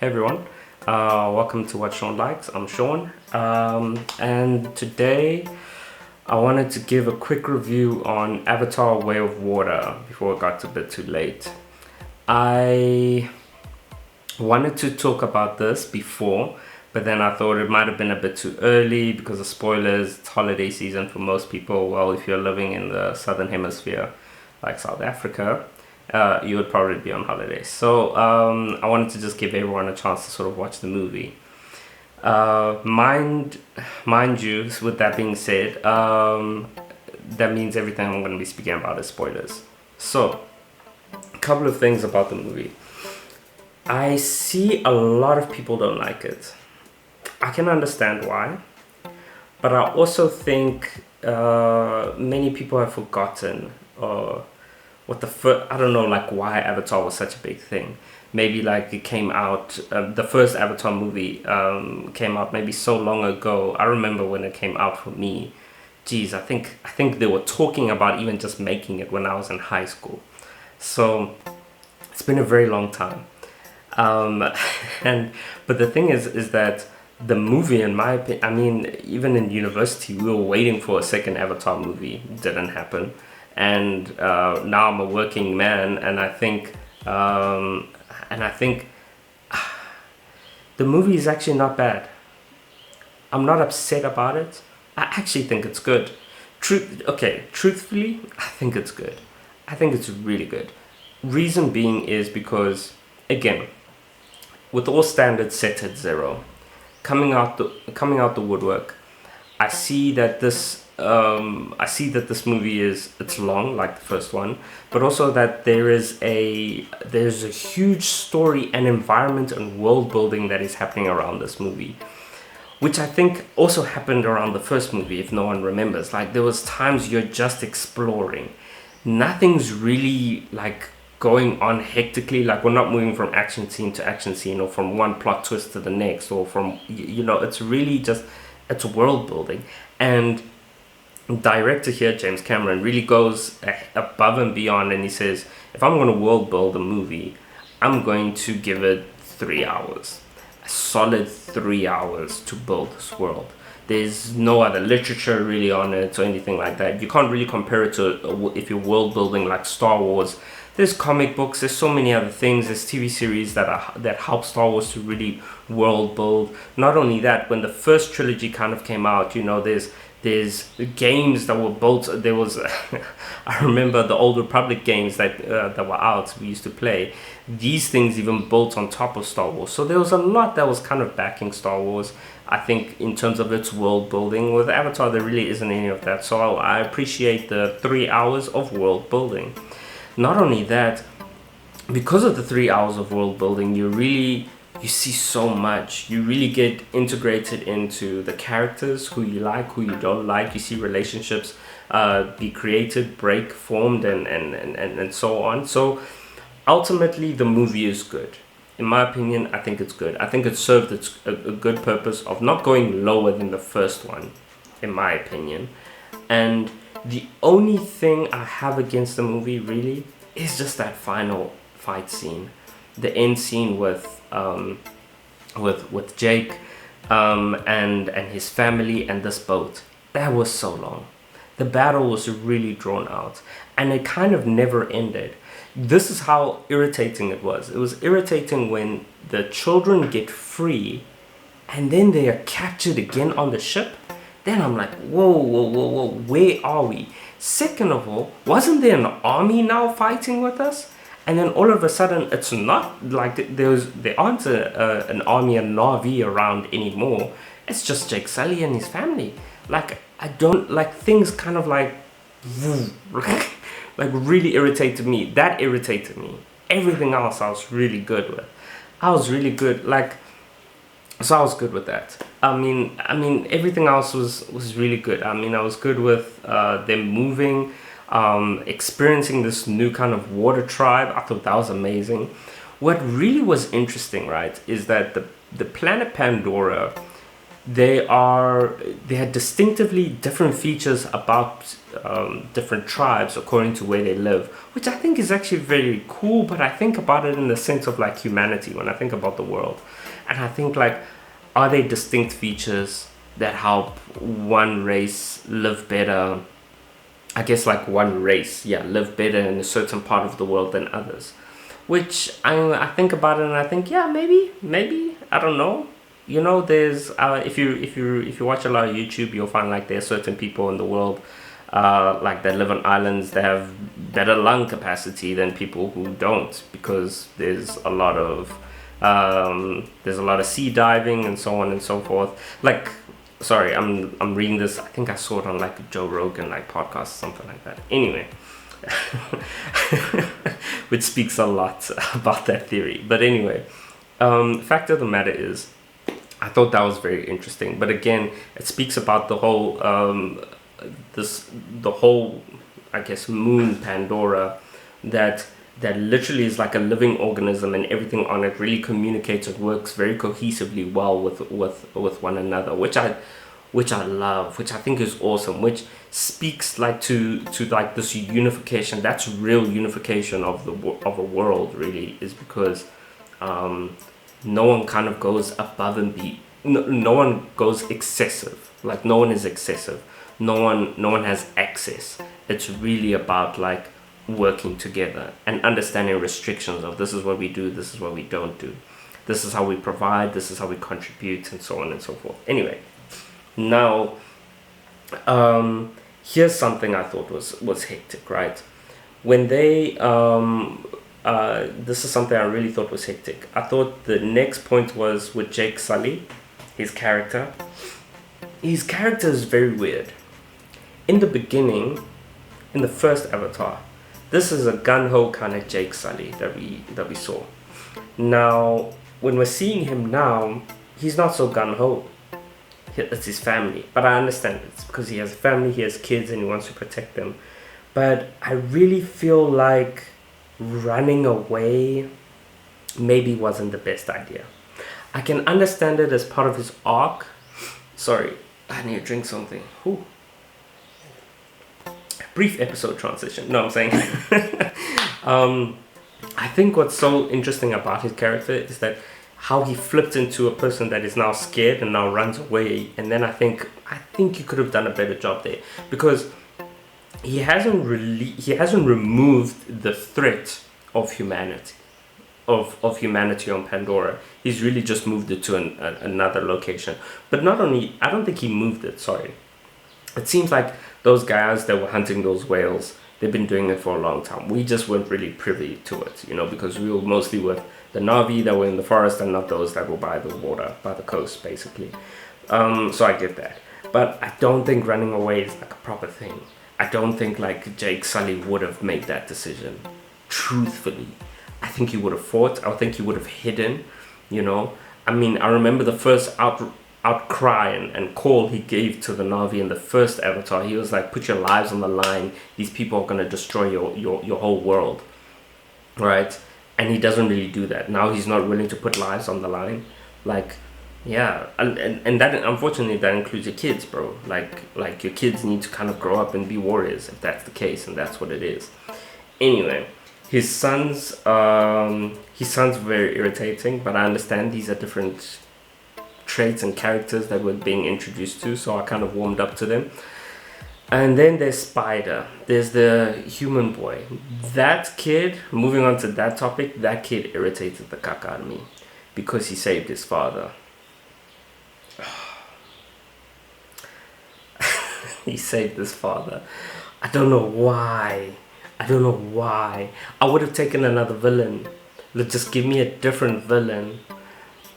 Hey everyone, welcome to What Sean Likes. I'm Sean, and today I wanted to give a quick review on Avatar: Way of Water before it got a bit too late. I wanted to talk about this before, but then I thought it might have been a bit too early because of spoilers. It's holiday season for most people. Well, if you're living in the southern hemisphere, like South Africa, you would probably be on holiday. So I wanted to just give everyone a chance to sort of watch the movie. Mind you, with that being said, that means everything I'm going to be speaking about is spoilers. So, a couple of things about the movie. I see a lot of people don't like it. I can understand why, but I also think many people have forgotten what the first, I don't know, like why Avatar was such a big thing. Maybe like it came out, the first Avatar movie came out maybe so long ago. I remember when it came out for me. Geez, I think they were talking about even just making it when I was in high school. So it's been a very long time. Um, and but the thing is that the movie, in my opinion, I mean, even in university, we were waiting for a second Avatar movie. Didn't happen, and now I'm a working man, and I think the movie is actually not bad. I'm not upset about it. I actually think it's good. Truthfully, I think it's good. I think it's really good. Reason being is because, again, with all standards set at zero, coming out the woodwork, I see that this movie it's long like the first one, but also that there's a huge story and environment and world building that is happening around this movie, which I think also happened around the first movie, if no one remembers. Like, there was times you're just exploring. Nothing's really like going on hectically. Like, we're not moving from action scene to action scene, or from one plot twist to the next, or from, it's really just, it's world building. And director here, James Cameron, really goes above and beyond, and he says, if I'm going to world build a movie, I'm going to give it 3 hours, a solid 3 hours to build this world. There's no other literature really on it or anything like that. You can't really compare it to if you're world building like Star Wars. There's comic books, there's so many other things, there's TV series that help Star Wars to really world build. Not only that, when the first trilogy kind of came out, there's games that were built. There was I remember the Old Republic games that were out, we used to play. These things even built on top of Star Wars. So there was a lot that was kind of backing Star Wars, I think, in terms of its world building. With Avatar, there really isn't any of that. So I appreciate the 3 hours of world building. Not only that, because of the 3 hours of world building, you see so much. You really get integrated into the characters, who you like, who you don't like. You see relationships be created, break, formed, and so on. So ultimately, the movie is good. In my opinion, I think it's good. I think it served a good purpose of not going lower than the first one, in my opinion. And the only thing I have against the movie really is just that final fight scene, the end scene with Jake and his family and this boat. That was so long. The battle was really drawn out, and it kind of never ended. This is how irritating it was. It was irritating when the children get free and then they are captured again on the ship. Then I'm like, whoa, where are we? Second of all, wasn't there an army now fighting with us? And then all of a sudden, it's not like there aren't an army, a Na'vi around anymore. It's just Jake Sully and his family. Like, I don't, like, things kind of like really irritated me. That irritated me. Everything else I was really good with. I was really good, like, so I was good with that. I mean, everything else was really good. I mean, I was good with them moving, experiencing this new kind of water tribe. I thought that was amazing. What really was interesting, right, is that the planet Pandora they are they had distinctively different features about different tribes according to where they live, which I think is actually very cool. But I think about it in the sense of like humanity when I think about the world, and I think like, are they distinct features that help one race live better? I guess like one race, yeah, live better in a certain part of the world than others. Which I think about it and I think, yeah, maybe I don't know. You know, there's if you watch a lot of YouTube, you'll find like there's certain people in the world, like that live on islands that have better lung capacity than people who don't, because there's a lot of sea diving and so on and so forth. Like, sorry, I'm reading this. I think I saw it on like a Joe Rogan like podcast or something like that. Anyway, which speaks a lot about that theory. But anyway, fact of the matter is, I thought that was very interesting. But again, it speaks about the whole the whole, I guess, moon Pandora, that literally is like a living organism, and everything on it really communicates and works very cohesively well with one another, which I love, which I think is awesome, which speaks like to like this unification. That's real unification of a world, really, is because no one kind of goes above and no one goes excessive. Like, no one is excessive. No one has excess. It's really about like working together and understanding restrictions of, this is what we do, this is what we don't do, this is how we provide, this is how we contribute, and so on and so forth. Anyway, now here's something I thought was hectic, right? When they this is something I really thought was hectic. I thought the next point was with Jake Sully, his character. His character is very weird. In the beginning, in the first Avatar, this is a gung-ho kind of Jake Sully that we saw. Now, when we're seeing him now, he's not so gung-ho. It's his family, but I understand it's because he has a family, he has kids, and he wants to protect them. But I really feel like running away maybe wasn't the best idea. I can understand it as part of his arc. Sorry, I need to drink something. Ooh. Brief episode transition. No, I'm saying I think what's so interesting about his character is that how he flipped into a person that is now scared and now runs away. And then I think you could have done a better job there, because he hasn't removed the threat of humanity on Pandora. He's really just moved it to another location. But not only, I don't think he moved it, sorry. It seems like those guys that were hunting those whales, they've been doing it for a long time. We just weren't really privy to it, because we were mostly with the Na'vi that were in the forest and not those that were by the water, by the coast, basically. So I get that. But I don't think running away is like a proper thing. I don't think like Jake Sully would have made that decision. Truthfully, I think he would have fought. I think he would have hidden. I mean, I remember the first outcry and call he gave to the Na'vi in the first Avatar. He was like, "Put your lives on the line. These people are gonna destroy your whole world," right? And he doesn't really do that. Now he's not willing to put lives on the line. Like, yeah, and that, unfortunately, that includes your kids, bro. Like your kids need to kind of grow up and be warriors, if that's the case, and that's what it is. Anyway, his son's very irritating, but I understand these are different traits and characters that we're being introduced to, so I kind of warmed up to them. And then there's Spider. There's the human boy. That kid, moving on to that topic, that kid irritated the caca out of me because he saved his father. He saved his father. I don't know why. I would have taken another villain. Just give me a different villain.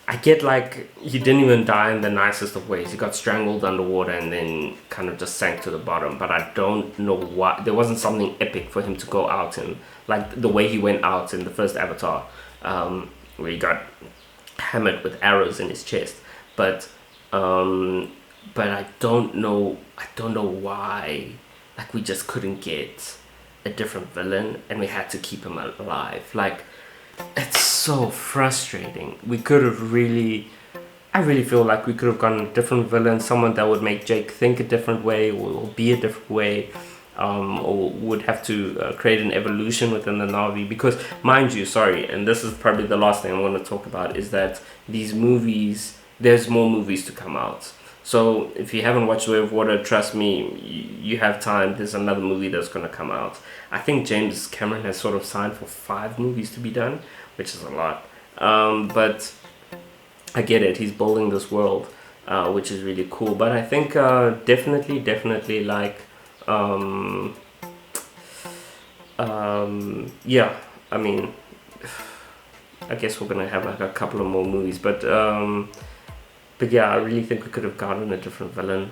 I get like he didn't even die in the nicest of ways. He got strangled underwater and then kind of just sank to the bottom. But I don't know why. There wasn't something epic for him to go out in, like the way he went out in the first Avatar, where he got hammered with arrows in his chest. But I don't know why. Like, we just couldn't get a different villain, and we had to keep him alive. Like, it's so frustrating. We could have really, I really feel like we could have gone a different villain, someone that would make Jake think a different way or be a different way, or would have to create an evolution within the Na'vi. Because, mind you, sorry, and this is probably the last thing I'm going to talk about, is that these movies, there's more movies to come out. So if you haven't watched Way of Water, trust me, you have time. There's another movie that's going to come out. I think James Cameron has sort of signed for 5 movies to be done, which is a lot. But I get it. He's building this world, which is really cool. But I think definitely like, yeah. I mean, I guess we're gonna have like a couple of more movies, but yeah, I really think we could have gotten a different villain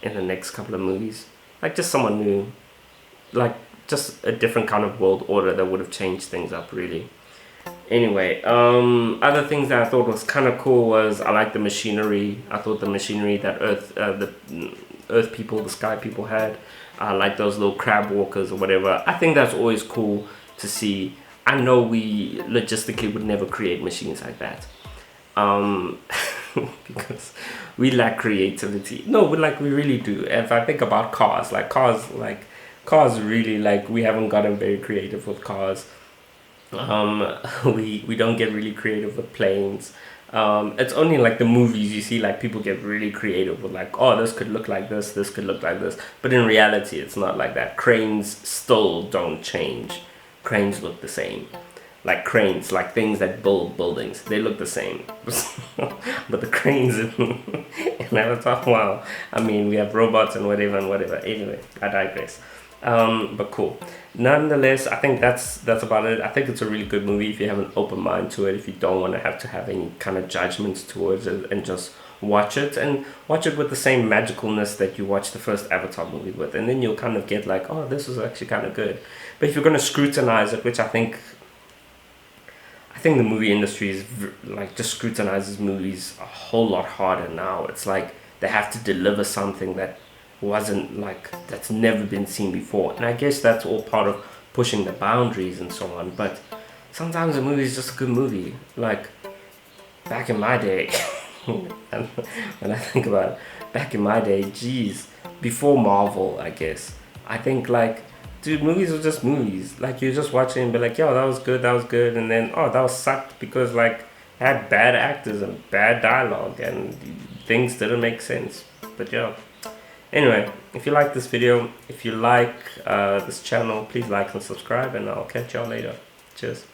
in the next couple of movies. Like just someone new, like just a different kind of world order that would have changed things up really. Anyway, other things that I thought was kind of cool was I like the machinery. I thought the machinery that the Earth people, the Sky people had, like those little crab walkers or whatever. I think that's always cool to see. I know we logistically would never create machines like that, because we lack creativity. No, we really do. If I think about cars, cars really, like, we haven't gotten very creative with cars. We don't get really creative with planes. It's only like the movies you see like people get really creative with, like, oh, this could look like this could look like this, but in reality it's not like that. Cranes still don't change. Cranes look the same. Like cranes, like things that build buildings, they look the same. But the cranes in Avatar, wow, I mean, we have robots and whatever. Anyway, I digress. But cool. Nonetheless, I think that's about it. I think it's a really good movie if you have an open mind to it, if you don't want to have any kind of judgments towards it, and just watch it, and watch it with the same magicalness that you watched the first Avatar movie with, and then you'll kind of get like, oh, this is actually kind of good. But if you're going to scrutinize it, which I think the movie industry is like just scrutinizes movies a whole lot harder now. It's like they have to deliver something that wasn't, like, that's never been seen before, and I guess that's all part of pushing the boundaries and so on. But sometimes a movie is just a good movie. Like back in my day, and when I think about it, back in my day, geez, before Marvel, I guess, I think, like, dude, movies were just movies. Like, you just watch it and be like, yo, that was good, and then, oh, that was sucked because, like, it had bad actors and bad dialogue and things didn't make sense. But yeah. Anyway, if you like this video, if you like this channel, please like and subscribe, and I'll catch y'all later. Cheers.